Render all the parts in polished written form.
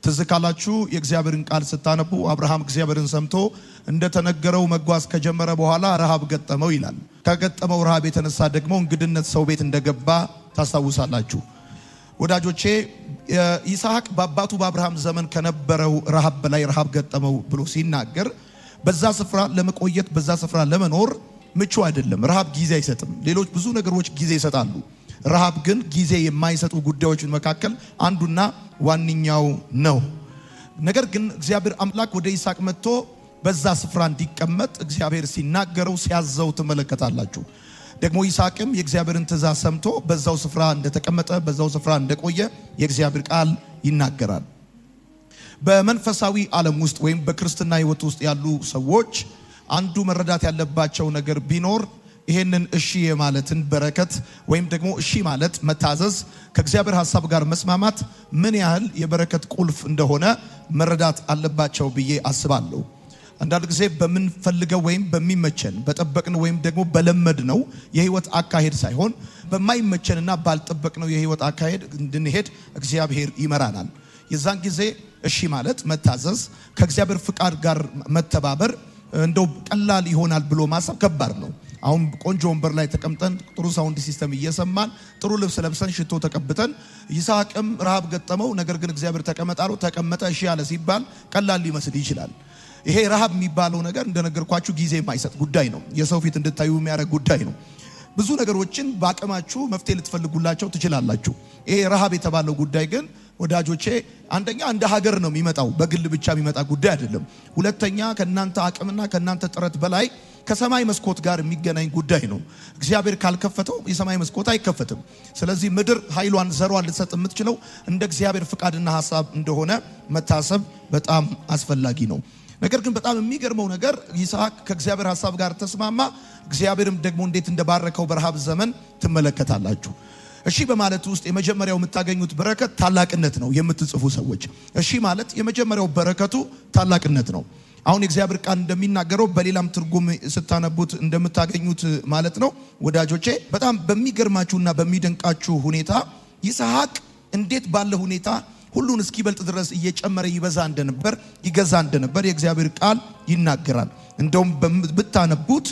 ትዝካላችሁ የእግዚአብሔርን ቃል ስታነቡ አብርሃም እግዚአብሔርን ሰምቶ እንደተነገረው መጓዝ ከጀመረ በኋላ ረሃብ ገጠመው ይላል። ከገጠመው ረሃብ የተነሳ ደግሞ እንግድነት ሰው ቤት እንደገባ ታስታውሳላችሁ። ወዳጆቼ ይስሐቅ በአባቱ በአብርሃም ዘመን ከነበረው ረሃብ በላይ ረሃብ ገጠመው ብሎ ሲናገር በዛ ስፍራ ለመቆየት በዛ ስፍራ ለመኖር ምቹ አይደለም። ረሃብ ጊዜ አይሰጥም። ሌሎች ብዙ ነገሮች ጊዜ ይሰጣሉ። ረሃብ ግን ጊዜ የማይሰጡ ጉዳዮች መካከል አንዱና ዋንኛው ነው። ነገር ግን እግዚአብሔር አምላክ ወደ ይስሐቅ መጥቶ በዛ ስፍራ እንዲቀመጥ እግዚአብሔር ሲናገረው ሲያዘው ትመለከታላችሁ። ደግሞ ይስሐቅም የእግዚአብሔርን ትእዛዝ ሰምቶ በዛው ስፍራ እንደተቀመጠ በዛው ስፍራ እንደቆየ የእግዚአብሔር ቃል ይናገራል። በመንፈሳዊ ዓለም ውስጥ ወይም በክርስትና ሕይወት ውስጥ ያሉ ሰዎች አንዱ መረዳት ያለባቸው ነገር ቢኖር ይሄንን እሺ የማለትን በረከት ወይም ደግሞ እሺ ማለት መታዘዝ ከእግዚአብሔር ሐሳብ ጋር መስማማት ምን ያህል የበረከት ቁልፍ እንደሆነ መረዳት አለባቸው ብዬ አስባለሁ። አንዳንድ ጊዜ በምንፈልገው ወይም በሚመቸን በጠበቅን ወይም ደግሞ በለመድነው የህይወት አካሄድ ሳይሆን በማይመቸንና ባልጠበቅነው የህይወት አካሄድ እንድንሄድ እግዚአብሔር ይመራናል። የዛን ጊዜ እሺ ማለት መታዘዝ ከእግዚአብሔር ፍቃድ ጋር መተባበር እንደው ቀላል ይሆናል ብሎ ማሰብ ከባድ ነው። አሁን ቆንጆ ወንበር ላይ ተቀምጠን ጥሩ ሳውንድ ሲስተም እየሰማን ጥሩ ልብስ ለብሰን ሽቶ ተቀብተን ይስሐቅም ረሃብ ገጠመው፣ ነገር ግን እግዚአብሔር ተቀመጣለው ተቀመጠ እሺ ያለ ሲባል ቀላል ሊመስል ይችላል። ይሄ ረሃብ የሚባለው ነገር እንደነገርኳችሁ ጊዜ የማይሰጥ ጉዳይ ነው። የሰው ፊት እንድታዩ የሚያደርግ ጉዳይ ነው። ብዙ ነገሮችን በአቅማችሁ መፍትሄ ልትፈልጉላቸው ትችላላችሁ። ይሄ ረሃብ የተባለው ጉዳይ ግን ወዳጆቼ አንደኛ እንደ ሀገር ነው የሚመጣው፣ በግል ብቻ የሚመጣ ጉዳይ አይደለም። ሁለተኛ ከናንተ አቅምና ከናንተ ጥረት በላይ ከሰማይ መስኮት ጋር የሚገናኝ ጉዳይ ነው። እግዚአብሔር ካልከፈተው የሰማይ መስኮት አይከፈትም። ስለዚህ ምድር ኃይሏን ዘሯን ልትሰጥ የምትችለው እንደ እግዚአብሔር ፍቃድና ሐሳብ እንደሆነ መታሰብ በጣም አስፈላጊ ነው። ነገር ግን በጣም የሚገርመው ነገር ይስሐቅ ከእግዚአብሔር ሐሳብ ጋር ተስማማ። እግዚአብሔርም ደግሞ እንዴት እንደባረከው በረሃብ ዘመን ትመለከታላችሁ። እሺ በማለት ውስጥ የመጀመሪያው የምታገኙት በረከት ታላቅነት ነው። የምትጽፉ ሰዎች እሺ ማለት የመጀመሪያው በረከቱ ታላቅነት ነው። አሁን የእግዚአብሔር ቃል እንደሚናገረው በሌላም ትርጉም ስታነቡት እንደምታገኙት ማለት ነው። ወዳጆቼ በጣም በሚገርማችሁና በሚደንቃችሁ ሁኔታ ይስሐቅ እንዴት ባለ ሁኔታ ሁሉን እስኪበልጥ ድረስ እየጨመረ ይበዛ እንደነበር ይገዛ እንደነበር የእግዚአብሔር ቃል ይናገራል። እንደውም ብታነቡት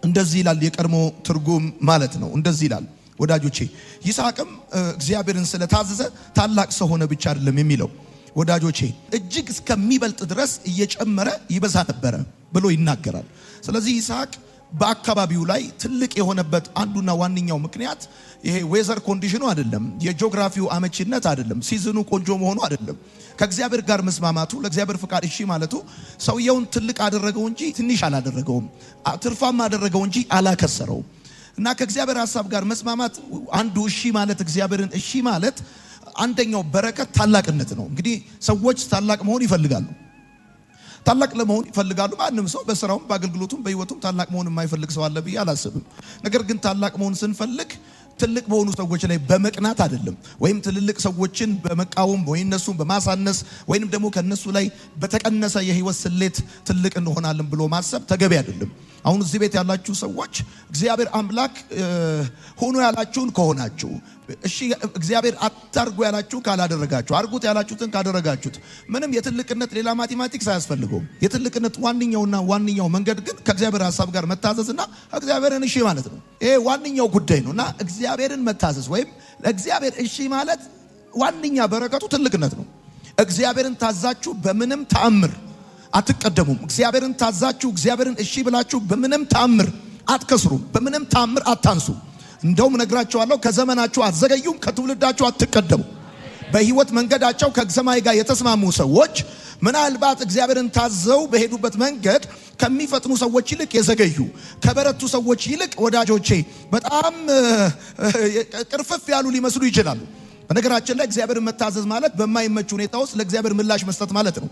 እንደዚህ ይላል። የቀድሞ ትርጉም ማለት ነው። እንደዚህ ይላል ወዳጆቼ ይስሐቅም እግዚአብሔርን ስለታዘዘ ታላቅ ሰው ሆነ ብቻ አይደለም የሚለው ወዳጆቼ እጅግ እስከሚበልጥ ድረስ እየጨመረ ይበዛ ነበረ ብሎ ይናገራል። ስለዚህ ይስሐቅ በአካባቢው ላይ ትልቅ የሆነበት አንዱና ዋንኛው ምክንያት ይሄ ዌዘር ኮንዲሽኑ አይደለም፣ የጂኦግራፊው አመቺነት አይደለም፣ ሲዝኑ ቆንጆ መሆኑ አይደለም። ከእግዚአብሔር ጋር መስማማቱ ለእግዚአብሔር ፍቃድ እሺ ማለቱ ሰውየውን ትልቅ አደረገው እንጂ ትንሽ አላደረገውም። ትርፋማ አደረገው እንጂ አላከሰረውም። እና ከእግዚአብሔር ሐሳብ ጋር መስማማት አንዱ እሺ ማለት እግዚአብሔርን እሺ ማለት አንደኛው በረከት ታላቅነት ነው። እንግዲህ ሰዎች ታላቅ መሆን ይፈልጋሉ። ታላቅ ለመሆን ይፈልጋሉ። ማንም ሰው በስራውም በአገልግሎቱም በህይወቱም ታላቅ መሆን የማይፈልግ ሰው አለ ብዬ አላስብም። ነገር ግን ታላቅ መሆን ስንፈልግ ትልቅ በሆኑ ሰዎች ላይ በመቅናት አይደለም፣ ወይም ትልልቅ ሰዎችን በመቃወም ወይ እነሱን በማሳነስ ወይንም ደግሞ ከነሱ ላይ በተቀነሰ የህይወት ስሌት ትልቅ እንሆናለን ብሎ ማሰብ ተገቢ አይደለም። አሁን እዚህ ቤት ያላችሁ ሰዎች እግዚአብሔር አምላክ ሆኖ ያላችሁን ከሆናችሁ እሺ፣ እግዚአብሔር አታርጉ ያላችሁ ካላደረጋችሁ፣ አርጉት ያላችሁትን ካደረጋችሁት ምንም የትልቅነት ሌላ ማቴማቲክስ አያስፈልገውም። የትልቅነት ዋንኛው መንገድ ግን ከእግዚአብሔር ሐሳብ ጋር መታዘዝና እግዚአብሔርን እሺ ማለት ነው። ይሄ ዋንኛው ጉዳይ ነውና እግዚአብሔርን መታዘዝ ወይም ለእግዚአብሔር እሺ ማለት ዋንኛ በረከቱ ትልቅነት ነው። እግዚአብሔርን ታዛችሁ በምንም ተአምር አትቀደሙም። እግዚአብሔርን ታዛችሁ እግዚአብሔርን እሺ ብላችሁ በምንም ተአምር አትከስሩም፣ በምንም ተአምር አታንሱ። እንደውም ነግራችኋለሁ፣ ከዘመናችሁ አትዘገዩም፣ ከትውልዳችሁ አትቀደሙ። በህይወት መንገዳቸው ከሰማይ ጋር የተስማሙ ሰዎች ምናልባት እግዚአብሔርን ታዘው በሄዱበት መንገድ ከሚፈጥኑ ሰዎች ይልቅ የዘገዩ ከበረቱ ሰዎች ይልቅ ወዳጆቼ በጣም ቅርፍፍ ያሉ ሊመስሉ ይችላሉ። በነገራችን ላይ እግዚአብሔርን መታዘዝ ማለት በማይመች ሁኔታ ውስጥ ለእግዚአብሔር ምላሽ መስጠት ማለት ነው።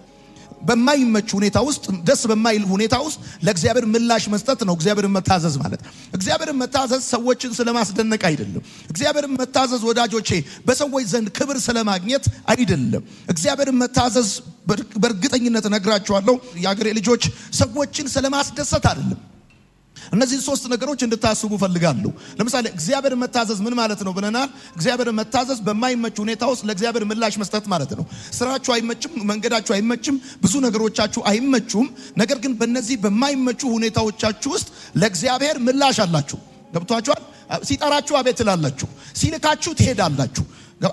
በማይመች ሁኔታ ውስጥ ደስ በማይል ሁኔታ ውስጥ ለእግዚአብሔር ምላሽ መስጠት ነው እግዚአብሔርን መታዘዝ ማለት። እግዚአብሔርን መታዘዝ ሰዎችን ስለማስደነቅ አይደለም። እግዚአብሔርን መታዘዝ ወዳጆቼ በሰዎች ዘንድ ክብር ስለማግኘት አይደለም። እግዚአብሔርን መታዘዝ በእርግጠኝነት ነግራችኋለሁ የአገሬ ልጆች ሰዎችን ስለማስደሰት አይደለም። እነዚህ ሶስት ነገሮች እንድታስቡ ፈልጋለሁ። ለምሳሌ እግዚአብሔር መታዘዝ ምን ማለት ነው ብለናል? እግዚአብሔር መታዘዝ በማይመች ሁኔታ ውስጥ ለእግዚአብሔር ምላሽ መስጠት ማለት ነው። ስራችሁ አይመችም፣ መንገዳችሁ አይመችም፣ ብዙ ነገሮቻችሁ አይመቹም። ነገር ግን በእነዚህ በማይመቹ ሁኔታዎቻችሁ ውስጥ ለእግዚአብሔር ምላሽ አላችሁ። ገብቷችኋል? ሲጠራችሁ አቤት ትላላችሁ፣ ሲልካችሁ ትሄዳላችሁ፣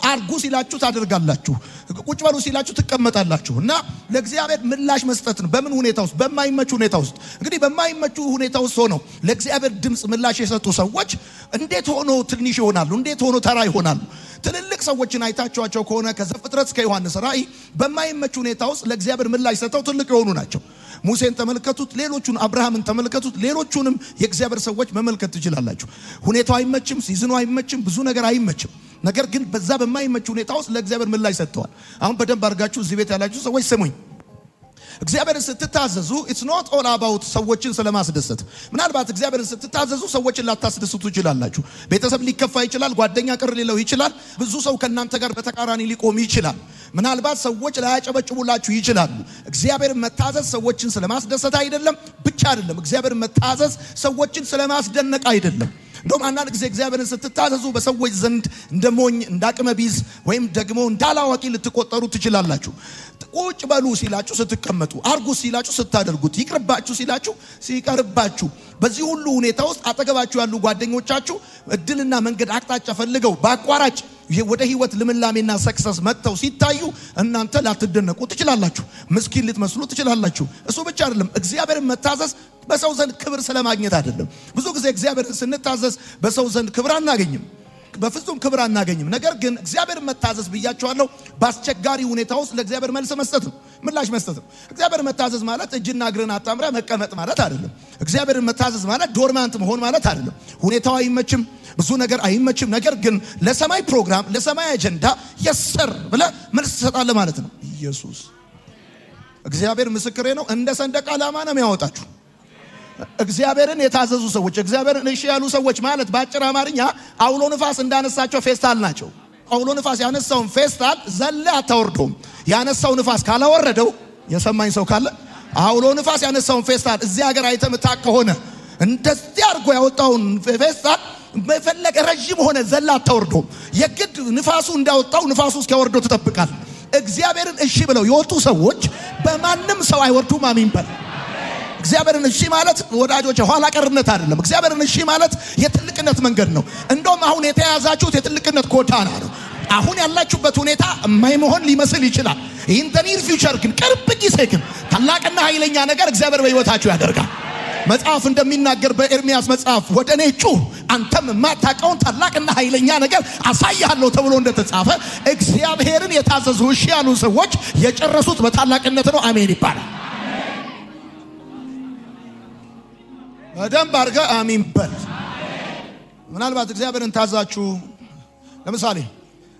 አርጉ ሲላችሁ ታደርጋላችሁ፣ ቁጭ በሉ ሲላችሁ ትቀመጣላችሁ። እና ለእግዚአብሔር ምላሽ መስጠት ነው። በምን ሁኔታ ውስጥ? በማይመች ሁኔታ ውስጥ። እንግዲህ በማይመቹ ሁኔታ ውስጥ ሆነው ለእግዚአብሔር ድምጽ ምላሽ የሰጡ ሰዎች እንዴት ሆኖ ትንሽ ይሆናሉ? እንዴት ሆኖ ተራ ይሆናሉ? ትልልቅ ሰዎችን አይታችኋቸው ከሆነ ከዘፍጥረት እስከ ዮሐንስ ራእይ በማይመች ሁኔታ ውስጥ ለእግዚአብሔር ምላሽ ሰጥተው ትልቅ የሆኑ ናቸው። ሙሴን ተመልከቱት፣ ሌሎቹን አብርሃምን ተመልከቱት፣ ሌሎቹንም የእግዚአብሔር ሰዎች መመልከት ትችላላችሁ። ሁኔታው አይመችም፣ ሲዝኑ አይመችም፣ ብዙ ነገር አይመችም። ነገር ግን በዛ በማይመች ሁኔታ ውስጥ ለእግዚአብሔር ምላሽ ሰጥተዋል። አሁን በደንብ አድርጋችሁ እዚህ ቤት ያላችሁ ሰዎች ስሙኝ። እግዚአብሔርን ስትታዘዙ it's not all about ሰዎችን ስለማስደሰት። ምናልባት እግዚአብሔርን ስትታዘዙ ሰዎችን ላታስደስቱ ይችላላችሁ። ቤተሰብ ሊከፋ ይችላል፣ ጓደኛ ቅር ሊለው ይችላል፣ ብዙ ሰው ከናንተ ጋር በተቃራኒ ሊቆም ይችላል። ምናልባት ሰዎች ላያጨበጭቡላችሁ ይችላሉ። እግዚአብሔርን መታዘዝ ሰዎችን ስለማስደሰት አይደለም፣ ብቻ አይደለም። እግዚአብሔርን መታዘዝ ሰዎችን ስለማስደነቅ አይደለም። እንደውም አንዳንድ ጊዜ እግዚአብሔርን ስትታዘዙ በሰዎች ዘንድ እንደሞኝ እንዳቅመቢዝ ወይም ደግሞ እንዳላዋቂ ልትቆጠሩ ትችላላችሁ። ቁጭ በሉ ሲላችሁ ስትቀመጡ፣ አርጉ ሲላችሁ ስታደርጉት፣ ይቅርባችሁ ሲላችሁ ሲቀርባችሁ፣ በዚህ ሁሉ ሁኔታ ውስጥ አጠገባችሁ ያሉ ጓደኞቻችሁ እድልና መንገድ አቅጣጫ ፈልገው በአቋራጭ ወደ ህይወት ልምላሜና ሰክሰስ መጥተው ሲታዩ እናንተ ላትደነቁ ትችላላችሁ፣ ምስኪን ልትመስሉ ትችላላችሁ። እሱ ብቻ አይደለም፣ እግዚአብሔርን መታዘዝ በሰው ዘንድ ክብር ስለማግኘት አይደለም። ብዙ ጊዜ እግዚአብሔርን ስንታዘዝ በሰው ዘንድ ክብር አናገኝም፣ በፍጹም ክብር አናገኝም። ነገር ግን እግዚአብሔርን መታዘዝ ብያቸዋለሁ፣ በአስቸጋሪ ሁኔታ ውስጥ ለእግዚአብሔር መልስ መስጠት ነው፣ ምላሽ መስጠት ነው። እግዚአብሔርን መታዘዝ ማለት እጅና እግርን አጣምረ መቀመጥ ማለት አይደለም። እግዚአብሔርን መታዘዝ ማለት ዶርማንት መሆን ማለት አይደለም። ሁኔታው አይመችም፣ ብዙ ነገር አይመችም። ነገር ግን ለሰማይ ፕሮግራም፣ ለሰማይ አጀንዳ የሰር ብለ መልስ ትሰጣለህ ማለት ነው። ኢየሱስ እግዚአብሔር ምስክሬ ነው። እንደ ሰንደቅ ዓላማ ነው የሚያወጣችሁ። እግዚአብሔርን የታዘዙ ሰዎች፣ እግዚአብሔርን እሺ ያሉ ሰዎች ማለት በአጭር አማርኛ አውሎ ንፋስ እንዳነሳቸው ፌስታል ናቸው። አውሎ ንፋስ ያነሳውን ፌስታል ዘለ አታወርደውም። ያነሳው ንፋስ ካላወረደው፣ የሰማኝ ሰው ካለ አውሎ ንፋስ ያነሳውን ፌስታል እዚህ ሀገር አይተምታ ከሆነ እንደዚህ አድርጎ ያወጣውን ፌስታል በፈለገ ረጅም ሆነ ዘላ አታወርደውም። የግድ ንፋሱ እንዳወጣው ንፋሱ እስኪያወርደው ትጠብቃል። እግዚአብሔርን እሺ ብለው የወጡ ሰዎች በማንም ሰው አይወርዱም። አሜን በል። እግዚአብሔርን እሺ ማለት ወዳጆች ኋላ ቀርነት አይደለም። እግዚአብሔርን እሺ ማለት የትልቅነት መንገድ ነው። እንደውም አሁን የተያዛችሁት የትልቅነት ጎዳና ነው። አሁን ያላችሁበት ሁኔታ የማይሆን ሊመስል ይችላል። ኢን ዘ ኒር ፊውቸር ግን ቅርብ ጊዜ ግን ታላቅና ኃይለኛ ነገር እግዚአብሔር በሕይወታችሁ ያደርጋል። መጽሐፍ እንደሚናገር በኤርሚያስ መጽሐፍ ወደ እኔ ጩህ አንተም የማታውቀውን ታላቅና ኃይለኛ ነገር አሳያለሁ ተብሎ እንደተጻፈ እግዚአብሔርን የታዘዙ እሺ ያሉ ሰዎች የጨረሱት በታላቅነት ነው። አሜን ይባላል። በደንብ አድርገህ አሜን በል። ምናልባት እግዚአብሔርን ታዛችሁ፣ ለምሳሌ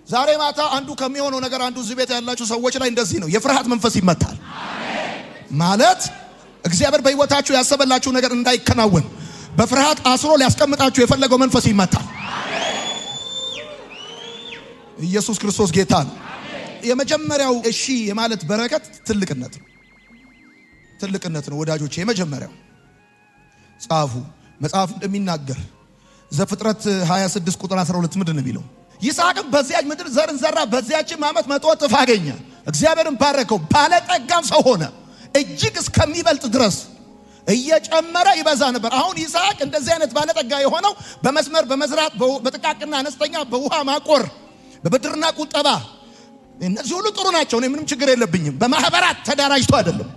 ዛሬ ማታ አንዱ ከሚሆነው ነገር አንዱ እዚህ ቤት ያላችሁ ሰዎች ላይ እንደዚህ ነው፣ የፍርሃት መንፈስ ይመታል ማለት እግዚአብሔር በሕይወታችሁ ያሰበላችሁ ነገር እንዳይከናወን በፍርሃት አስሮ ሊያስቀምጣችሁ የፈለገው መንፈስ ይመታል። ኢየሱስ ክርስቶስ ጌታ ነው። የመጀመሪያው እሺ የማለት በረከት ትልቅነት ነው። ትልቅነት ነው ወዳጆቼ። የመጀመሪያው ጻፉ። መጽሐፍ እንደሚናገር ዘፍጥረት 26 ቁጥር 12 ምንድን ነው የሚለው? ይስሐቅም በዚያች ምድር ዘርን ዘራ፣ በዚያችም ዓመት 100 እጥፍ አገኘ። እግዚአብሔርን ባረከው፣ ባለጠጋም ሰው ሆነ፣ እጅግ እስከሚበልጥ ድረስ እየጨመረ ይበዛ ነበር። አሁን ይስሐቅ እንደዚህ አይነት ባለጠጋ የሆነው በመስመር በመዝራት በጥቃቅና አነስተኛ በውሃ ማቆር በብድርና ቁጠባ እነዚህ ሁሉ ጥሩ ናቸው። እኔ ምንም ችግር የለብኝም። በማህበራት ተደራጅቶ አይደለም።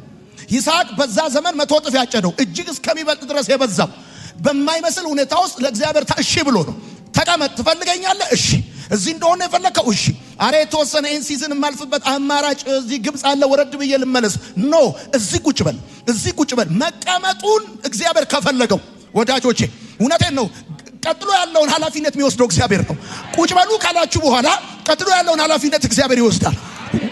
ይስሐቅ በዛ ዘመን 100 እጥፍ ያጨደው እጅግ እስከሚበልጥ ድረስ የበዛው በማይመስል ሁኔታ ውስጥ ለእግዚአብሔር እሺ ብሎ ነው። ተቀመጥ፣ ትፈልገኛለህ? እሺ። እዚህ እንደሆነ የፈለከው? እሺ። አሬ የተወሰነ ኢን ሲዝን የማልፍበት አማራጭ እዚህ ግብጽ አለ፣ ወረድ ብዬ ልመለስ? ኖ፣ እዚህ ቁጭ በል፣ እዚህ ቁጭ በል። መቀመጡን እግዚአብሔር ከፈለገው ወዳጆቼ፣ እውነቴን ነው፣ ቀጥሎ ያለውን ኃላፊነት የሚወስደው እግዚአብሔር ነው። ቁጭ በሉ ካላችሁ በኋላ ቀጥሎ ያለውን ኃላፊነት እግዚአብሔር ይወስዳል።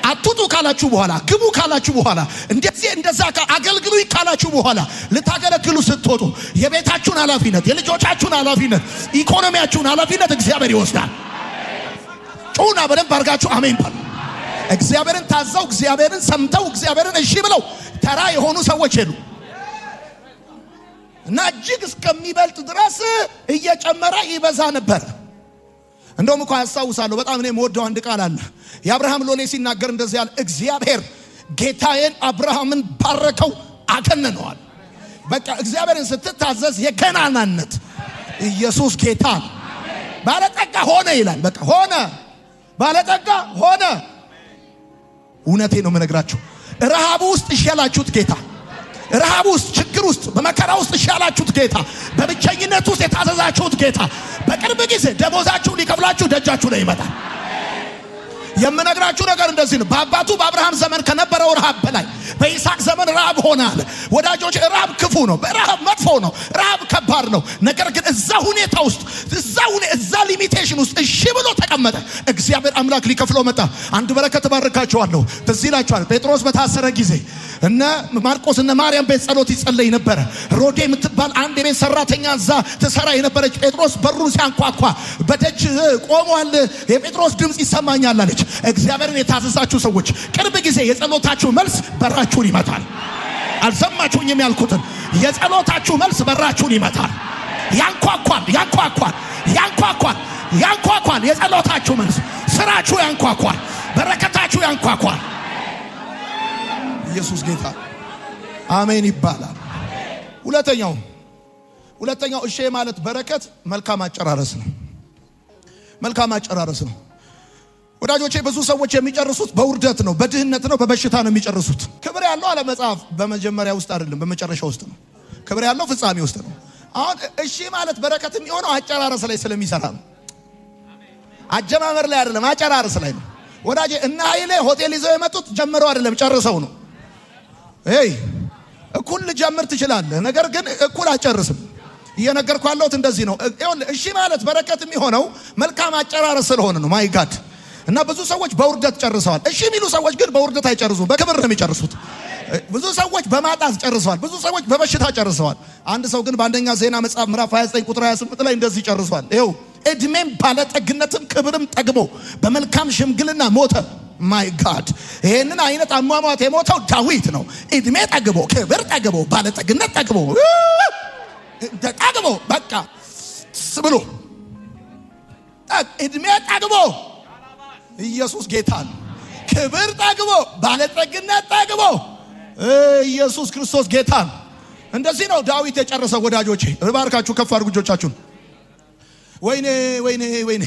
አትጡ ካላችሁ በኋላ፣ ግቡ ካላችሁ በኋላ፣ እንደዚህ እንደዛ አገልግሉ ካላችሁ በኋላ፣ ልታገለግሉ ስትወጡ የቤታችሁን ኃላፊነት፣ የልጆቻችሁን ኃላፊነት፣ ኢኮኖሚያችሁን ኃላፊነት እግዚአብሔር ይወስዳል። ጩና በደንብ አድርጋችሁ አሜን በሉ። እግዚአብሔርን ታዘው፣ እግዚአብሔርን ሰምተው፣ እግዚአብሔርን እሺ ብለው ተራ የሆኑ ሰዎች የሉ። እና እጅግ እስከሚበልጥ ድረስ እየጨመረ ይበዛ ነበር። እንደውም እኮ ያስታውሳለሁ በጣም እኔ የምወደው አንድ ቃል አለ። የአብርሃም ሎሌ ሲናገር እንደዚህ ያለ እግዚአብሔር ጌታዬን አብርሃምን ባረከው አገነነዋል። በቃ እግዚአብሔርን ስትታዘዝ የገናናነት ኢየሱስ ጌታ ባለጠጋ ሆነ ይላል። በቃ ሆነ፣ ባለጠጋ ሆነ። እውነቴ ነው የምነግራችሁ። ረሃቡ ውስጥ ይሻላችሁት ጌታ፣ ረሃቡ ውስጥ፣ ችግር ውስጥ፣ በመከራ ውስጥ ይሻላችሁት ጌታ፣ በብቸኝነት ውስጥ የታዘዛችሁት ጌታ በቅርብ ጊዜ ደሞዛችሁ ሊከፍላችሁ ደጃችሁ ላይ ይመጣል። የምነግራችሁ ነገር እንደዚህ ነው። በአባቱ በአብርሃም ዘመን ከነበረው ረሃብ በላይ በይስሐቅ ዘመን ረሃብ ሆነ አለ። ወዳጆች ረሃብ ክፉ ነው፣ ረሃብ መጥፎ ነው፣ ረሃብ ከባድ ነው። ነገር ግን እዛ ሁኔታ ውስጥ እዛ ሊሚቴሽን ውስጥ እሺ ብሎ ተቀመጠ። እግዚአብሔር አምላክ ሊከፍለው መጣ። አንድ በረከት ባርካችኋለሁ። ትዝ ይላችኋል ጴጥሮስ በታሰረ ጊዜ እነ ማርቆስ እነ ማርያም ቤት ጸሎት ይጸለይ ነበር። ሮዴ የምትባል አንድ የቤት ሰራተኛ እዛ ትሰራ የነበረች ጴጥሮስ በሩን ሲያንኳኳ በደጅ ቆሟል። የጴጥሮስ ድምጽ ይሰማኛል አለች። እግዚአብሔርን የታዘዛችሁ ሰዎች ቅርብ ጊዜ የጸሎታችሁ መልስ በራችሁን ይመታል። አልሰማችሁኝም ያልኩትን? የጸሎታችሁ መልስ በራችሁን ይመታል። ያንኳኳል፣ ያንኳኳል፣ ያንኳኳል፣ ያንኳኳል። የጸሎታችሁ መልስ ስራችሁ ያንኳኳል፣ በረከታችሁ ያንኳኳል። ኢየሱስ ጌታ አሜን ይባላል። ሁለተኛው እሺ ማለት በረከት መልካም አጨራረስ ነው። መልካም አጨራረስ ነው። ወዳጆቼ ብዙ ሰዎች የሚጨርሱት በውርደት ነው፣ በድህነት ነው፣ በበሽታ ነው የሚጨርሱት። ክብር ያለው አለ መጽሐፍ በመጀመሪያ ውስጥ አይደለም በመጨረሻ ውስጥ ነው። ክብር ያለው ፍጻሜ ውስጥ ነው። አሁን እሺ ማለት በረከት የሚሆነው አጨራረስ ላይ ስለሚሰራ ነው። አጀማመር ላይ አይደለም፣ አጨራረስ ላይ ነው። ወዳጄ እና ኃይሌ ሆቴል ይዘው የመጡት ጀምረው አይደለም ጨርሰው ነው። እኩል ልጀምር ትችላለህ፣ ነገር ግን እኩል አጨርስም። እየነገርኩ ያለሁት እንደዚህ ነው። እሺ ማለት በረከት የሚሆነው መልካም አጨራረስ ስለሆነ ነው። ማይ ጋድ እና ብዙ ሰዎች በውርደት ጨርሰዋል። እሺ የሚሉ ሰዎች ግን በውርደት አይጨርሱም፣ በክብር ነው የሚጨርሱት። ብዙ ሰዎች በማጣት ጨርሰዋል፣ ብዙ ሰዎች በበሽታ ጨርሰዋል። አንድ ሰው ግን በአንደኛ ዜና መጽሐፍ ምዕራፍ 29 ቁጥር 28 ላይ እንደዚህ ጨርሷል። ይኸው እድሜም ባለጠግነትም ክብርም ጠግቦ በመልካም ሽምግልና ሞተ። ማይ ጋድ ይሄንን አይነት አሟሟት የሞተው ዳዊት ነው። እድሜ ጠግቦ፣ ክብር ጠግቦ፣ ባለጠግነት ጠግቦ በቃ ብሎ እድሜ ጠግቦ ኢየሱስ ጌታ ነው። ክብር ጠግቦ፣ ባለጠግነት ጠግቦ ኢየሱስ ክርስቶስ ጌታ ነው። እንደዚህ ነው ዳዊት የጨረሰው። ወዳጆቼ እባርካችሁ ከፍ አድርጉ እጆቻችሁን። ወይኔ ወይኔ ወይኔ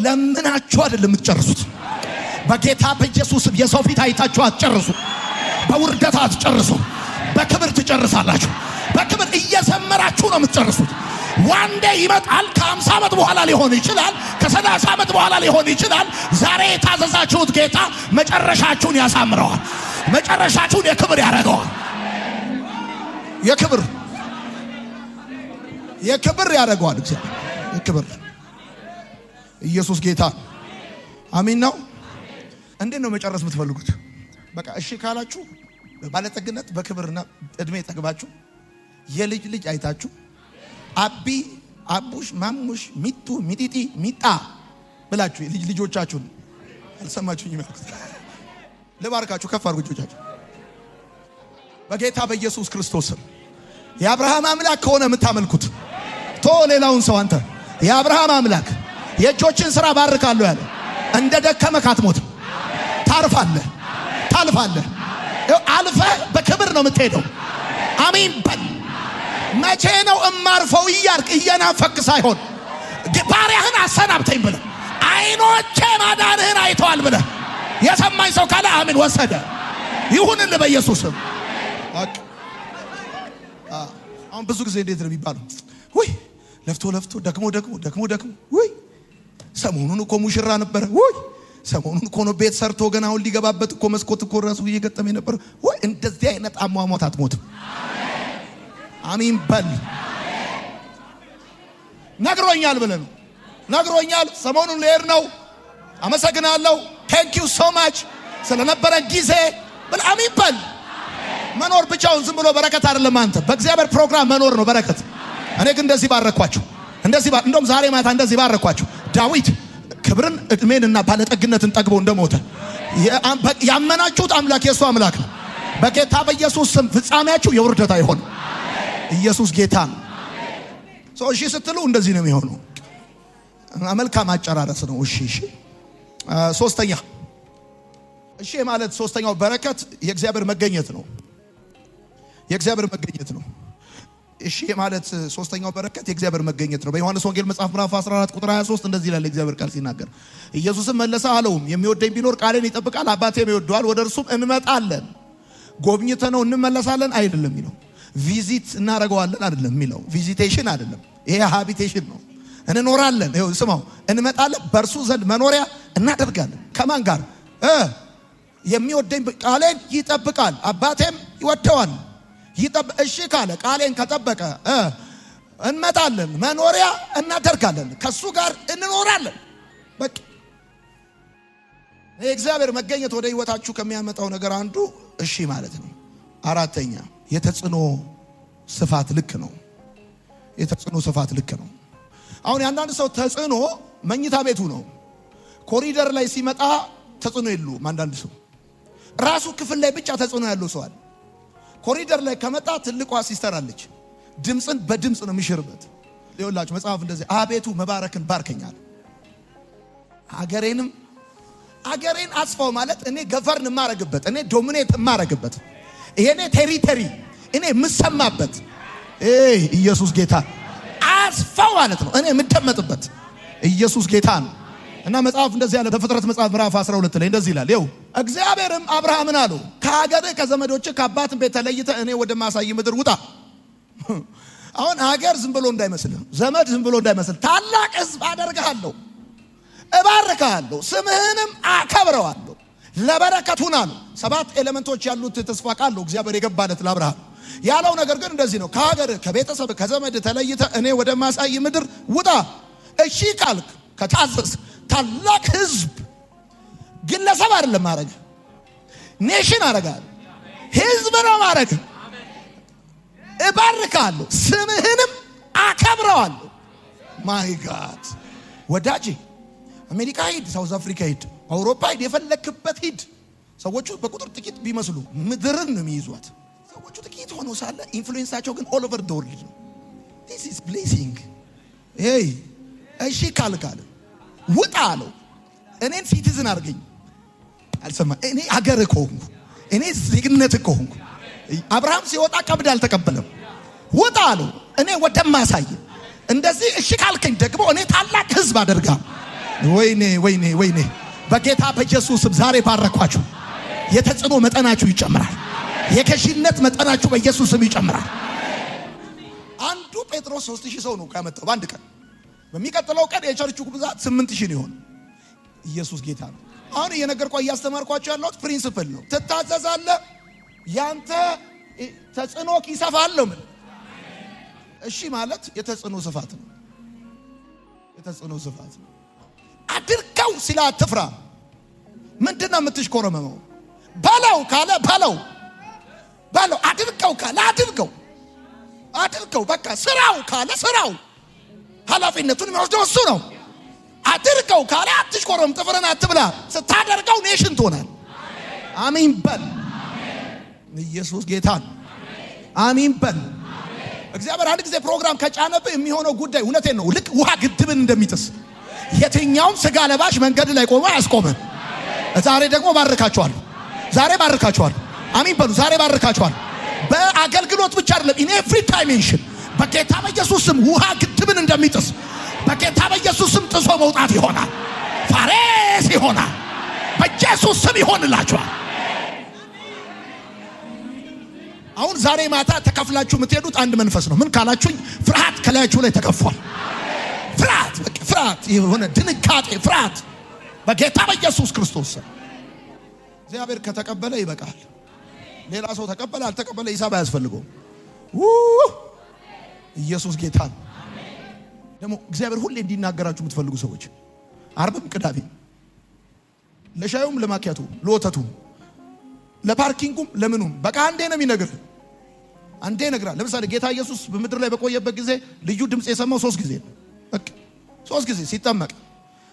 ለምናችሁ አይደለም የምትጨርሱት። በጌታ በኢየሱስ የሰው ፊት አይታችሁ አትጨርሱ። በውርደት አትጨርሱ። በክብር ትጨርሳላችሁ። በክብር እየዘመራችሁ ነው የምትጨርሱት። ዋንዴ ይመጣል። ከ50 ዓመት በኋላ ሊሆን ይችላል፣ ከ30 ዓመት በኋላ ሊሆን ይችላል። ዛሬ የታዘዛችሁት ጌታ መጨረሻችሁን ያሳምረዋል። መጨረሻችሁን የክብር ያደርገዋል። የክብር ያደርገዋል። እግዚአብሔር የክብር ኢየሱስ ጌታ አሜን ነው። እንዴት ነው መጨረስ የምትፈልጉት? በቃ እሺ ካላችሁ ባለጠግነት በክብርና እድሜ ጠግባችሁ የልጅ ልጅ አይታችሁ አቢ አቡሽ ማሙሽ ሚጡ ሚጢጢ ሚጣ ብላችሁ የልጅ ልጆቻችሁን አልሰማችሁኝ ማለት ለባርካችሁ ከፍ አድርጉ እጆቻችሁ በጌታ በኢየሱስ ክርስቶስ ስም። የአብርሃም አምላክ ከሆነ የምታመልኩት ቶ ሌላውን ሰው አንተ የአብርሃም አምላክ የእጆችን ሥራ ባርካለሁ ያለ እንደ ደከመህ አትሞትም። ታርፋለህ፣ ታልፋለህ። አልፈህ በክብር ነው የምትሄደው። አሜን በል። መቼ ነው እማርፈው እያልክ እየናፈክ ሳይሆን ባሪያህን አሰናብተኝ ብለህ አይኖቼ ማዳንህን አይተዋል ብለህ የሰማኝ ሰው ካለ አሜን ወሰደ ይሁንልህ በኢየሱስም። አሁን ብዙ ጊዜ እንዴት ነው የሚባለው? ውይ ለፍቶ ደክሞ ውይ ሰሞኑን እኮ ሙሽራ ነበረ፣ ውይ ሰሞኑን እኮ ነው ቤት ሰርቶ ገና አሁን ሊገባበት እኮ መስኮት እኮ ራሱ እየገጠመ ነበር። ወይ እንደዚህ አይነት አሟሟት አትሞትም። አሜን በል። ነግሮኛል ብለህ ነው። ነግሮኛል፣ ሰሞኑን ልሄድ ነው፣ አመሰግናለሁ፣ ቴንክ ዩ ሶ ማች ስለነበረን ጊዜ ብለህ አሜን በል። መኖር ብቻውን ዝም ብሎ በረከት አይደለም። አንተ በእግዚአብሔር ፕሮግራም መኖር ነው በረከት። እኔ ግን እንደዚህ ባረኳችሁ፣ እንደውም ዛሬ ማታ እንደዚህ ባረኳችሁ። ዳዊት ክብርን እድሜንና ባለጠግነትን ጠግቦ እንደሞተ ያመናችሁት አምላክ የእሱ አምላክ ነው። በጌታ በኢየሱስ ስም ፍጻሜያችሁ የውርደት አይሆንም። ኢየሱስ ጌታ ነው። ሰው እሺ ስትሉ እንደዚህ ነው የሚሆነው። መልካም አጨራረስ ነው። እሺ ሶስተኛ እሺ ማለት ሶስተኛው በረከት የእግዚአብሔር መገኘት ነው። የእግዚአብሔር መገኘት ነው። እሺ ማለት ሶስተኛው በረከት የእግዚአብሔር መገኘት ነው። በዮሐንስ ወንጌል መጽሐፍ ምዕራፍ 14 ቁጥር 23 እንደዚህ ይላል እግዚአብሔር ቃል ሲናገር፣ ኢየሱስም መለሰ አለውም የሚወደኝ ቢኖር ቃሌን ይጠብቃል፣ አባቴም ይወደዋል፣ ወደ እርሱም እንመጣለን። ጎብኝተነው እንመለሳለን አይደለም የሚለው። ቪዚት እናደርገዋለን አይደለም የሚለው። ቪዚቴሽን አይደለም፣ ይሄ ሃቢቴሽን ነው። እንኖራለን። ይኸው ስማው፣ እንመጣለን፣ በእርሱ ዘንድ መኖሪያ እናደርጋለን። ከማን ጋር? የሚወደኝ ቃሌን ይጠብቃል፣ አባቴም ይወደዋል። እሺ ካለ ቃሌን ከጠበቀ እንመጣለን፣ መኖሪያ እናደርጋለን፣ ከሱ ጋር እንኖራለን። በቃ የእግዚአብሔር መገኘት ወደ ህይወታችሁ ከሚያመጣው ነገር አንዱ እሺ ማለት ነው። አራተኛ የተጽዕኖ ስፋት ልክ ነው። የተጽዕኖ ስፋት ልክ ነው። አሁን ያንዳንድ ሰው ተጽዕኖ መኝታ ቤቱ ነው። ኮሪደር ላይ ሲመጣ ተጽዕኖ የለውም። አንዳንድ ሰው ራሱ ክፍል ላይ ብቻ ተጽዕኖ ያለው ሰው አለ። ኮሪደር ላይ ከመጣ ትልቋ ሲስተር አለች፣ ድምፅን በድምፅ ነው የሚሽርበት። ይኸውላችሁ መጽሐፍ እንደዚህ አቤቱ መባረክን ባርከኛል፣ አገሬን አስፋው ማለት እኔ ገቨርን የማረግበት፣ እኔ ዶሚኔት የማረግበት፣ ይሄኔ ቴሪተሪ እኔ የምሰማበት። ኢየሱስ ጌታ አስፋው ማለት ነው፣ እኔ የምደመጥበት። ኢየሱስ ጌታ ነው። እና መጽሐፍ እንደዚህ ያለ በፍጥረት መጽሐፍ ምዕራፍ 12 ላይ እንደዚህ ይላል። ይኸው እግዚአብሔርም አብርሃምን አለው ከሀገርህ ከዘመዶችህ ከአባትህ ቤት ተለይተህ እኔ ወደ ማሳይ ምድር ውጣ። አሁን ሀገር ዝም ብሎ እንዳይመስልህ፣ ዘመድ ዝም ብሎ እንዳይመስል፣ ታላቅ ሕዝብ አደርግሃለሁ፣ እባርክሃለሁ፣ ስምህንም አከብረዋለሁ፣ ለበረከቱን አለው። 7 ኤሌመንቶች ያሉት ተስፋ ቃል ነው እግዚአብሔር የገባለት ለአብርሃም። ያለው ነገር ግን እንደዚህ ነው፣ ከሀገርህ ከቤተሰብ ከዘመድ ተለይተህ እኔ ወደ ማሳይ ምድር ውጣ። እሺ ካልክ ከታዘዝ ታላቅ ህዝብ፣ ግለሰብ አይደለም ማረግ፣ ኔሽን አረጋለሁ፣ ህዝብ ነው ማረግ። እባርካለሁ፣ ስምህንም አከብረዋለሁ። ማይ ጋድ ወዳጄ፣ አሜሪካ ሂድ፣ ሳውዝ አፍሪካ ሂድ፣ አውሮፓ ሂድ፣ የፈለክበት ሂድ። ሰዎቹ በቁጥር ጥቂት ቢመስሉ ምድርን ነው የሚይዟት። ሰዎቹ ጥቂት ሆነው ሳለ ኢንፍሉዌንሳቸው ግን ኦል ኦቨር ዘ ወርልድ ነው። ዲስ ኢዝ ብሌሲንግ። እሺ ካልካለ ውጣ አለው። እኔን ሲቲዝን አድርገኝ። አልሰማ እኔ አገር ከሆንኩ፣ እኔ ዜግነት ከሆንኩ። አብርሃም ሲወጣ ቀብድ አልተቀበለም። ውጣ አለው። እኔ ወደማሳይ እንደዚህ እሺ ካልከኝ ደግሞ እኔ ታላቅ ህዝብ አደርጋለሁ። ወይኔ በጌታ በኢየሱስም ዛሬ ባረኳችሁ። የተጽዕኖ መጠናችሁ ይጨምራል። የገዢነት መጠናችሁ በኢየሱስም ይጨምራል። አንዱ ጴጥሮስ 3000 ሰው ነው ያመጣው በአንድ ቀን። በሚቀጥለው ቀን የቸርቹ ብዛት 8000 ነው ይሆን። ኢየሱስ ጌታ ነው። አሁን እያስተማርኳቸው ያለሁት ፕሪንሲፕል ነው። ትታዘዛለህ፣ ያንተ ተጽዕኖ ይሰፋል ነው። እሺ ማለት የተጽዕኖ ስፋት ነው። የተጽዕኖ ስፋት ነው። አድርገው ሲላ አትፍራ። ምንድነው የምትሽኮረመመው? በለው ካለ በለው፣ አድርገው ካለ አድርገው። በቃ ስራው ካለ ስራው፣ ኃላፊነቱን የሚወስደው እሱ ነው። አድርገው ካለ አትሽኮረም፣ ጥፍርን አትብላ። ስታደርገው ኔሽን ትሆናል። አሜን በል። ኢየሱስ ጌታ ነው። አሜን በል። እግዚአብሔር አንድ ጊዜ ፕሮግራም ከጫነብህ የሚሆነው ጉዳይ እውነቴን ነው። ልክ ውሃ ግድብን እንደሚጥስ የትኛውም ስጋ ለባሽ መንገድ ላይ ቆሞ አያስቆምም። ዛሬ ደግሞ ባርካቸዋለሁ። አሜን በሉ። ዛሬ ባርካቸዋለሁ። በአገልግሎት ብቻ አይደለም፣ ኢን ኤቭሪ ዳይሜንሽን በጌታ በኢየሱስ ስም ውሃ ግድብን እንደሚጥስ በጌታ በኢየሱስ ስም ጥሶ መውጣት ይሆናል። ፋሬስ ይሆናል። በኢየሱስ ስም ይሆንላችኋል። አሁን ዛሬ ማታ ተከፍላችሁ የምትሄዱት አንድ መንፈስ ነው። ምን ካላችሁኝ፣ ፍርሃት ከላያችሁ ላይ ተከፏል። ፍርሃት የሆነ ድንጋጤ፣ ፍርሃት በጌታ በኢየሱስ ክርስቶስ ስም። እግዚአብሔር ከተቀበለ ይበቃል። ሌላ ሰው ተቀበለ አልተቀበለ ሂሳብ አያስፈልገውም። ኢየሱስ ጌታ ነው። ደግሞ እግዚአብሔር ሁሌ እንዲናገራችሁ የምትፈልጉ ሰዎች አርብም ቅዳሜ ለሻዩም ለማኪያቱ ለወተቱ ለፓርኪንጉም ለምኑም በቃ አንዴ ነው የሚነግርህ። አንዴ ይነግራል። ለምሳሌ ጌታ ኢየሱስ በምድር ላይ በቆየበት ጊዜ ልዩ ድምጽ የሰማው 3 ጊዜ ነው። በቃ 3 ጊዜ ሲጠመቅ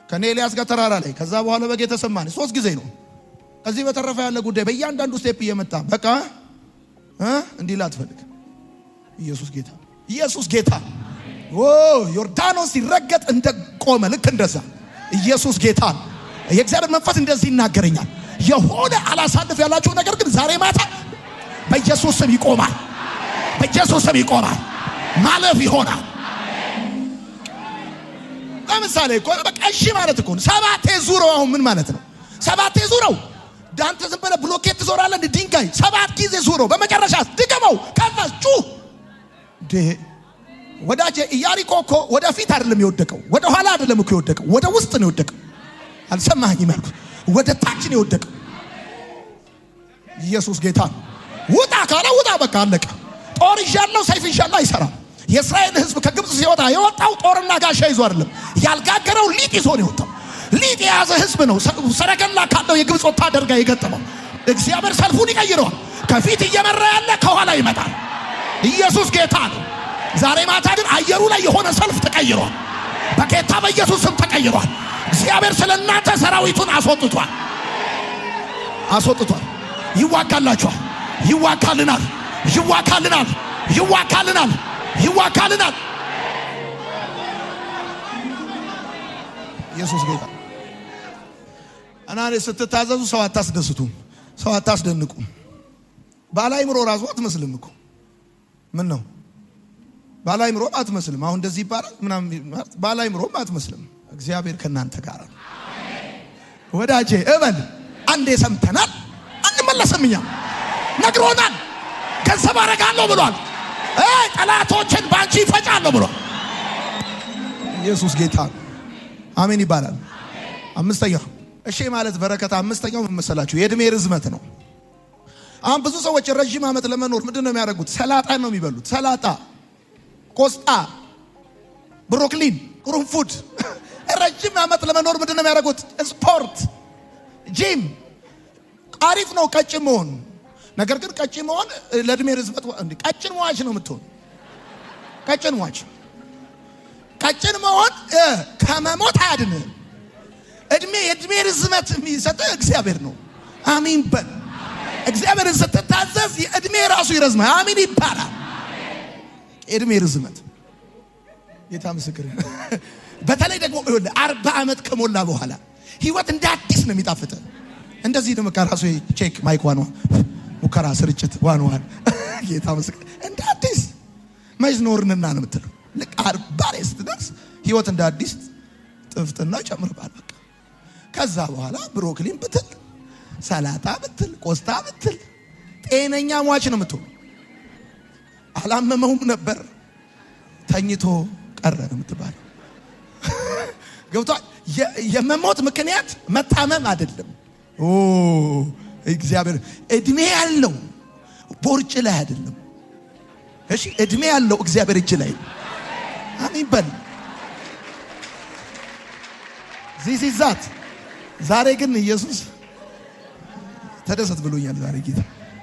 ከኤልያስ ጋር ተራራ ላይ፣ ከዛ በኋላ በጌተሰማኒ 3 ጊዜ ነው። ከዚህ በተረፈ ያለ ጉዳይ በእያንዳንዱ ስቴፕ እየመጣ በቃ እንዲህ ላትፈልግ ኢየሱስ ጌታ ኢየሱስ ጌታ ዮርዳኖስ ሲረገጥ እንደቆመ ልክ እንደዛ ኢየሱስ ጌታ የእግዚአብሔር መንፈስ እንደዚህ ይናገረኛል። የሆነ አላሳልፍ ያላችሁ ነገር ግን ዛሬ ማታ በኢየሱስ ስም ይቆማል። በኢየሱስ ስም ይቆማል። ማለፍ ይሆናል። ለምሳሌ እኮ በቃ እሺ ማለት እኮ ሰባቴ ዙረው አሁን ምን ማለት ነው? ሰባቴ ዙረው ዳንተ ዝም ብለህ ብሎኬት ትዞራለህ እንደ ድንጋይ 7 ጊዜ ዙረው በመጨረሻ ድገመው ከዛስ ጩህ ወዳጄ ኢያሪኮ እኮ ወደፊት አይደለም የወደቀው፣ ወደ ኋላ አይደለም እኮ የወደቀው፣ ወደ ውስጥ ነው የወደቀው። አልሰማኸኝም ያልኩት? ወደ ታች ነው የወደቀው። ኢየሱስ ጌታ ውጣ ካለ ውጣ፣ በቃ አለቀ። ጦር ይዣለሁ ሰይፍ ይዣለሁ አይሰራም። የእስራኤል ሕዝብ ከግብጽ ሲወጣ የወጣው ጦርና ጋሻ ይዞ አይደለም፣ ያልጋገረው ሊጥ ይዞ ነው የወጣው። ሊጥ የያዘ ሕዝብ ነው ሰረገላ ካለው የግብጽ ወታደር ጋር የገጠመው። እግዚአብሔር ሰልፉን ይቀይረዋል። ከፊት እየመራ ያለ ከኋላ ይመጣል። ኢየሱስ ጌታ ነው። ዛሬ ማታ ግን አየሩ ላይ የሆነ ሰልፍ ተቀይሯል። በጌታ በኢየሱስ ስም ተቀይሯል። እግዚአብሔር ስለናንተ ሰራዊቱን አስወጥቷል። ይዋጋላችኋል። ይዋጋልናል። ኢየሱስ ጌታ። እናንተ ስትታዘዙ ሰው አታስደስቱም፣ ሰው አታስደንቁም። ባላይምሮ ራሱ አትመስልም እኮ ምን ነው ባላይምሮ አትመስልም። አሁን እንደዚህ ይባላል ምናምን ባላይምሮ አትመስልም። እግዚአብሔር ከናንተ ጋር ነው። ወዳጄ እበል አንዴ ሰምተናል፣ አንመለስም። እኛ ነግሮናል። ገንዘብ አረጋለሁ ብሏል። ጠላቶችን ባንቺ ይፈጫለሁ ብሏል። ኢየሱስ ጌታ አሜን ይባላል። አምስተኛው እሺ ማለት በረከት። አምስተኛው ምን መሰላችሁ? የእድሜ ርዝመት ነው። አሁን ብዙ ሰዎች ረጅም ዓመት ለመኖር ምንድነው የሚያደርጉት? ሰላጣ ነው የሚበሉት። ሰላጣ፣ ቆስጣ፣ ብሮኮሊን፣ ቁርንፉድ። ረጅም ዓመት ለመኖር ምንድነው የሚያደርጉት? ስፖርት፣ ጂም። አሪፍ ነው ቀጭን መሆን። ነገር ግን ቀጭን መሆን ለእድሜ ርዝመት ቀጭን ሟች ነው የምትሆን። ቀጭን መሆን ከመሞት አያድንህ። የእድሜ ርዝመት የሚሰጥ እግዚአብሔር ነው። አሜን በል። እግዚአብሔርን ስትታዘዝ የእድሜ ራሱ ይረዝማል። አሜን ይባላል። የእድሜ ርዝመት ጌታ ምስክር። በተለይ ደግሞ 40 ዓመት ከሞላ በኋላ ህይወት እንደ አዲስ ነው የሚጣፍጥ። እንደዚህ ነው መካራሱ ቼክ ማይክ ዋን ሙከራ ስርጭት ዋን ጌታ ምስክር። እንደ አዲስ መዝኖርንና ነው የምትለው። ልክ 40 ላይ ስትደርስ ህይወት እንደ አዲስ ጥፍጥና ጨምርባል። በቃ ከዛ በኋላ ብሮኮሊን ብትል፣ ሰላጣ ብትል፣ ቆስጣ ብትል ጤነኛ ሟች ነው የምትሆነው። አላመመውም ነበር ተኝቶ ቀረ ነው የምትባለው። ገብቷል? የመሞት ምክንያት መታመም አይደለም። እግዚአብሔር እድሜ ያለው ቦርጭ ላይ አይደለም። እሺ እድሜ ያለው እግዚአብሔር እጅ ላይ። አሜን በል። ዚዛት ዛሬ ግን ኢየሱስ ተደሰት ብሎኛል። ዛሬ ጌታ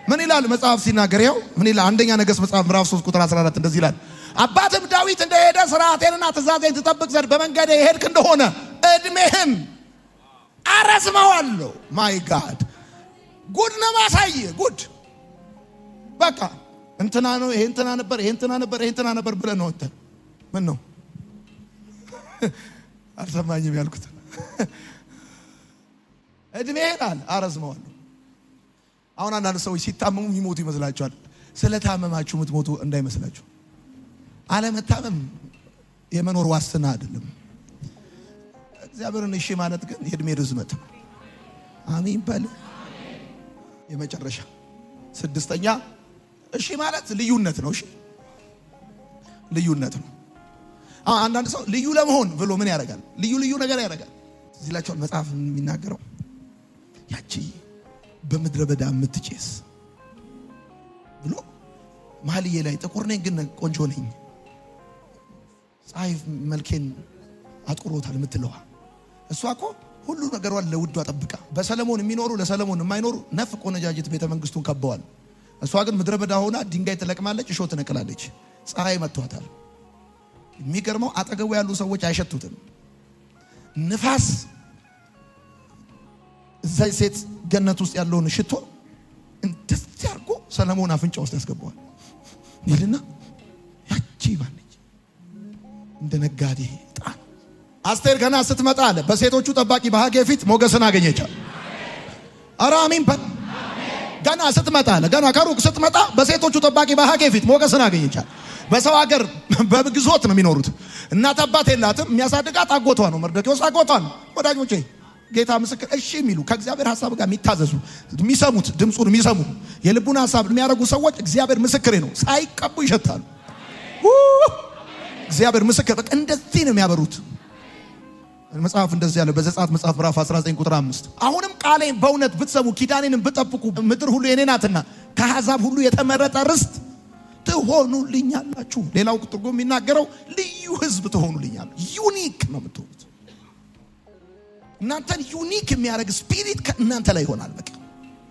ምን ይላል መጽሐፍ ሲናገር? ያው ምን ይላል? አንደኛ ነገሥት መጽሐፍ ምዕራፍ 3 ቁጥር 14 እንደዚህ ይላል፣ አባትም ዳዊት እንደሄደ ሥርዓቴንና ትእዛዜን ትጠብቅ ዘንድ በመንገዴ የሄድክ እንደሆነ እድሜህን አረዝመዋለሁ። ማይ ጋድ ጉድ ነው ማሳየ ጉድ። በቃ እንትና ነው ይሄ እንትና ነበር ይሄ እንትና ነበር ይሄ እንትና ነበር ብለህ ነው እንትን ምን ነው አልሰማኝም ያልኩት። እድሜህን አረዝመዋለሁ። አሁን አንዳንድ ሰዎች ሲታመሙ የሚሞቱ ይመስላችኋል። ስለታመማችሁ የምትሞቱ እንዳይመስላችሁ። አለመታመም የመኖር ዋስትና አይደለም። እግዚአብሔርን እሺ ማለት ግን የእድሜ ርዝመት። አሜን በል። የመጨረሻ ስድስተኛ እሺ ማለት ልዩነት ነው። እሺ ልዩነት ነው። አንዳንድ ሰው ልዩ ለመሆን ብሎ ምን ያደርጋል? ልዩ ነገር ያደርጋል። እዚህ ላችኋል መጽሐፍ የሚናገረው ያቺ በምድረ በዳ የምትጨስ ብሎ መኃልየ ላይ ጥቁር ነኝ ግን ቆንጆ ነኝ፣ ፀሐይ መልኬን አጥቁሮታል የምትለዋ እሷ እኮ ሁሉ ነገሯን ለውዷ ጠብቃ በሰለሞን የሚኖሩ ለሰለሞን የማይኖሩ ነፍ ቆነጃጅት ቤተ መንግስቱን ከበዋል። እሷ ግን ምድረ በዳ ሆና ድንጋይ ትለቅማለች፣ እሾህ ትነቅላለች። ፀሐይ መጥቷታል። የሚገርመው አጠገቡ ያሉ ሰዎች አይሸቱትም። ንፋስ እዛ ሴት ገነት ውስጥ ያለውን ሽቶ እንደዚህ አድርጎ ሰለሞን አፍንጫ ውስጥ ያስገባዋል ይልና እንደ ነጋዴ ጣን አስቴር ገና ስትመጣ አለ በሴቶቹ ጠባቂ በሐጌ ፊት ሞገስን አገኘች። ኧረ አሜን በል። ገና ስትመጣ አለ ገና ከሩቅ ስትመጣ በሴቶቹ ጠባቂ በሐጌ ፊት ሞገስን አገኘች። በሰው ሀገር በግዞት ነው የሚኖሩት። እናት አባት የላትም። የሚያሳድጋት አጎቷ ነው። መርዶክዮስ አጎቷ ነው። ወዳጆቼ ጌታ ምስክር እሺ የሚሉ ከእግዚአብሔር ሐሳብ ጋር የሚታዘዙ የሚሰሙት ድምጹን የሚሰሙ የልቡን ሐሳብ የሚያደርጉ ሰዎች እግዚአብሔር ምስክሬ ነው ሳይቀቡ ይሸታሉ። እግዚአብሔር ምስክር በቃ እንደዚህ ነው የሚያበሩት። መጽሐፍ እንደዚህ ያለ በዘጸአት መጽሐፍ ምዕራፍ 19 ቁጥር 5 አሁንም ቃሌን በእውነት ብትሰሙ ኪዳኔንም ብትጠብቁ ምድር ሁሉ የኔ ናትና ከአሕዛብ ሁሉ የተመረጠ ርስት ትሆኑልኛላችሁ። ሌላው ትርጉም የሚናገረው ልዩ ሕዝብ ትሆኑልኛላችሁ። ዩኒክ ነው የምትሆኑት። እናንተን ዩኒክ የሚያደርግ ስፒሪት ከእናንተ ላይ ይሆናል። በቃ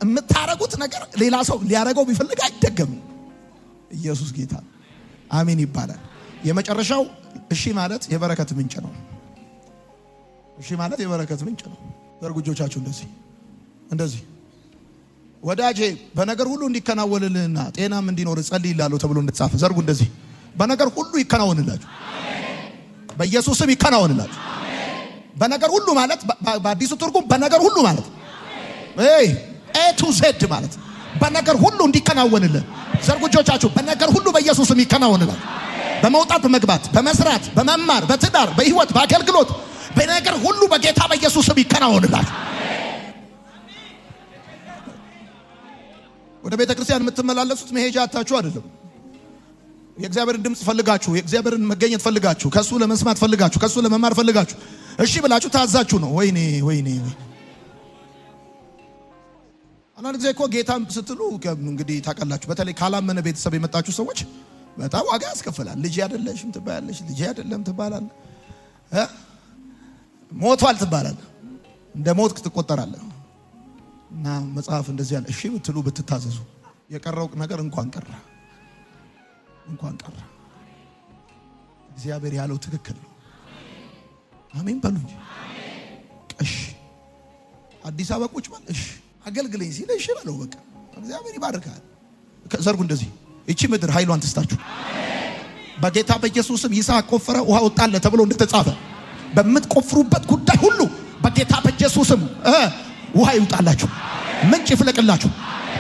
የምታረጉት ነገር ሌላ ሰው ሊያረገው ቢፈልግ አይደገምም። ኢየሱስ ጌታ አሜን ይባላል። የመጨረሻው እሺ ማለት የበረከት ምንጭ ነው። እሺ ማለት የበረከት ምንጭ ነው። ዘርጉ እጆቻችሁ እንደዚህ ወዳጄ በነገር ሁሉ እንዲከናወንልህና ጤናም እንዲኖር ጸልይልሃለሁ ተብሎ እንደተጻፈ ዘርጉ እንደዚህ በነገር ሁሉ ይከናወንላችሁ። በኢየሱስ ስም ይከናወንላችሁ። በነገር ሁሉ ማለት በአዲሱ ትርጉም በነገር ሁሉ ማለት ኤ ቱ ዜድ ማለት በነገር ሁሉ እንዲከናወንልህ ዘርጉ እጆቻችሁ። በነገር ሁሉ በኢየሱስ ስም ይከናወንላችሁ። በመውጣት በመግባት በመስራት በመማር በትዳር በህይወት በአገልግሎት በነገር ሁሉ በጌታ በኢየሱስ ስም ይከናወንላችሁ። ወደ ቤተ ክርስቲያን የምትመላለሱት መሄጃ አጣችሁ አይደለም። የእግዚአብሔርን ድምጽ ፈልጋችሁ የእግዚአብሔርን መገኘት ፈልጋችሁ ከሱ ለመስማት ፈልጋችሁ ከሱ ለመማር ፈልጋችሁ እሺ ብላችሁ ታዛችሁ ነው። ወይኔ አንዳንድ ጊዜ እኮ ጌታን ስትሉ እንግዲህ ታውቃላችሁ፣ በተለይ ካላመነ ቤተሰብ የመጣችሁ ሰዎች በጣም ዋጋ ያስከፍላል። ልጅ አይደለሽም ትባላለሽ፣ ልጅ አይደለም ትባላለህ፣ ሞቷል ትባላለህ፣ እንደ ሞት ትቆጠራለህ። እና መጽሐፍ እንደዚህ ያለ እሺ ብትሉ ብትታዘዙ የቀረው ነገር እንኳን ቀረ እግዚአብሔር ያለው ትክክል ነው። አሜን በሉ እንጂ እሺ አዲስ አበባ ቁጭ በል እሺ አገልግለኝ ሲል እሺ በለው በቃ እግዚአብሔር ይባርካል። ዘርጉ እንደዚህ እቺ ምድር ኃይሏን ትስጣችሁ። በጌታ በኢየሱስ ስም ይስሐቅ ቆፈረ ውሃ ወጣለ ተብሎ እንደተጻፈ በምትቆፍሩበት ጉዳይ ሁሉ በጌታ በኢየሱስ ስም ውሃ ይውጣላችሁ፣ ምንጭ ይፍለቅላችሁ፣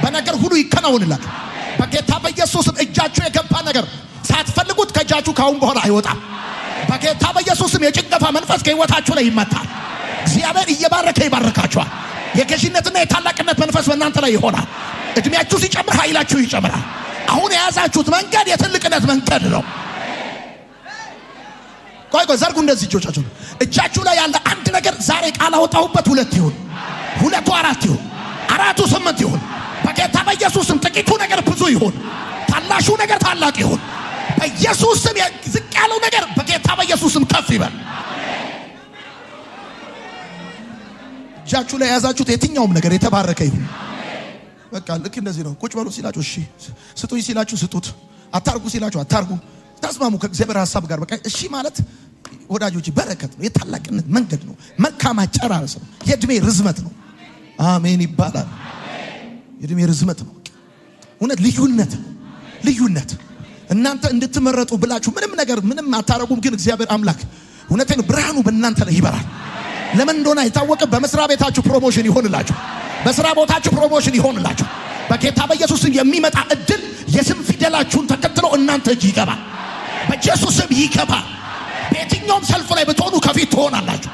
በነገር ሁሉ ይከናወንላችሁ። በጌታ በኢየሱስ ስም እጃችሁ የገባ ነገር ሳትፈልጉት ከእጃችሁ ካሁን በኋላ አይወጣም። በጌታ በኢየሱስ ስም የጭንገፋ መንፈስ ከህይወታችሁ ላይ ይመታል። እግዚአብሔር እየባረከ ይባርካችኋል። የገዥነትና የታላቅነት መንፈስ በእናንተ ላይ ይሆናል። እድሜያችሁ ሲጨምር ኃይላችሁ ይጨምራል። አሁን የያዛችሁት መንገድ የትልቅነት መንገድ ነው። ቆይ ዘርጉ እንደዚህ እጃችሁ ላይ ያለ አንድ ነገር ዛሬ ቃል አወጣሁበት። 2 ይሁን 2 4 ይሁን 4 8 ይሁን በጌታ በኢየሱስ ስም ጥቂቱ ነገር ብዙ ይሁን፣ ታላሹ ነገር ታላቅ ይሁን። በኢየሱስ ስም ዝቅ ያለው ነገር በጌታ በኢየሱስ ስም ከፍ ይበል። እጃችሁ ላይ የያዛችሁት የትኛውም ነገር የተባረከ ይሁን። በቃ ልክ እንደዚህ ነው። ቁጭ በሉ ሲላችሁ እሺ፣ ስጡኝ ሲላችሁ ስጡት፣ አታርጉ ሲላችሁ አታርጉ። ተስማሙ ከእግዚአብሔር ሐሳብ ጋር። በቃ እሺ ማለት ወዳጆች በረከት ነው፣ የታላቅነት መንገድ ነው፣ መልካም አጨራረስ ነው፣ የእድሜ ርዝመት ነው። አሜን ይባላል። የእድሜ ርዝመት ነው። እውነት ልዩነት እናንተ እንድትመረጡ ብላችሁ ምንም አታረጉም። ግን እግዚአብሔር አምላክ እውነቴን ብርሃኑ በእናንተ ላይ ይበራል። ለምን እንደሆነ የታወቀ በመስሪያ ቤታችሁ ፕሮሞሽን ይሆንላችሁ፣ በስራ ቦታችሁ ፕሮሞሽን ይሆንላችሁ። በጌታ በኢየሱስ ስም የሚመጣ እድል የስም ፊደላችሁን ተከትሎ እናንተ እጅ ይገባል። በኢየሱስ ስም ይገባል። በየትኛውም ሰልፍ ላይ ብትሆኑ ከፊት ትሆናላችሁ።